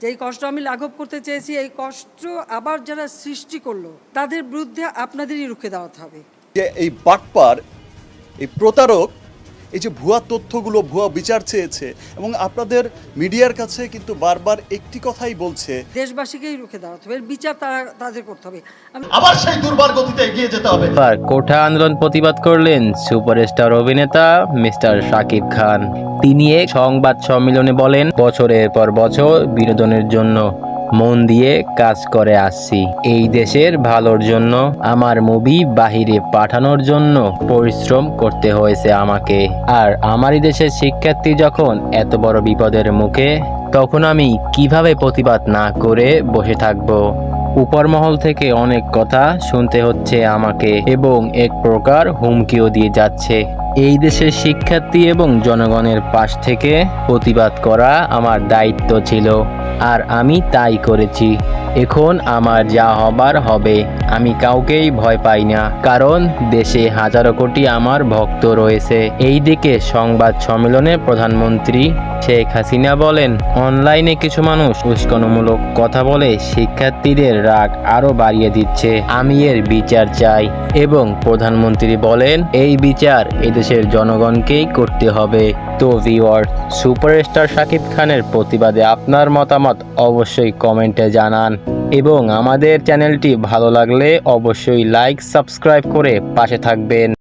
যেই কষ্ট আমি লাঘব করতে চেয়েছি, এই কষ্ট আবার যারা সৃষ্টি করলো তাদের বিরুদ্ধে আপনাদেরই রুখে দাঁড়াতে হবে। যে এই বাটপার, এই প্রতারক, এই যে ভুয়া তথ্যগুলো, ভুয়া বিচার চেয়েছে এবং আপনাদের মিডিয়ার কাছে কিন্তু বারবার একটি কথাই বলছে, দেশবাসীকেই রুখে দাঁড়াতে হবে, এর বিচার তাদের করতে হবে। আবার সেই দুর্বার গতিতে এগিয়ে যেতে হবে। এবার কোঠা আন্দোলন প্রতিবাদ করলেন সুপারস্টার অভিনেতা মিস্টার শাকিব খান। তিনি এক সংবাদ সম্মেলনে বলেন, বছরের পর বছর বিনোদনের জন্য মন দিয়ে কাজ করে আসছি। এই দেশের ভালোর জন্য, আমার মুভি বাহিরে পাঠানোর জন্য পরিশ্রম করতে হয়েছে আমাকে। আর আমারই দেশের শিক্ষার্থী যখন এত বড় বিপদের মুখে, তখন আমি কিভাবে প্রতিবাদ না করে বসে থাকবো? উপর মহল থেকে অনেক কথা শুনতে হচ্ছে আমাকে এবং এক প্রকার হুমকিও দিয়ে যাচ্ছে। এই দেশের শিক্ষার্থী এবং জনগণের পাশ থেকে প্রতিবাদ করা আমার দায়িত্ব ছিল, আর আমি তাই করেছি। এখন আমার যা হবার হবে। আমি কাউকেই ভয় পাই না, কারণ দেশে হাজারো কোটি আমার ভক্ত রয়েছে। এইদিকে সংবাদ সম্মেলনে প্রধানমন্ত্রী শেখ হাসিনা বলেন, অনলাইনে কিছু মানুষ উস্কানিমূলক কথা বলে শিক্ষার্থীদের রাগ আরো বাড়িয়ে দিচ্ছে। আমি এর বিচার চাই। এবং প্রধানমন্ত্রী বলেন, এই বিচার এদেশের জনগণকেই করতে হবে। তো ভিউয়ার্স, সুপারস্টার শাকিব খানের প্রতিবাদে আপনার মতামত অবশ্যই কমেন্টে জানান এবং আমাদের চ্যানেলটি ভালো লাগলে অবশ্যই লাইক, সাবস্ক্রাইব করে পাশে থাকবেন।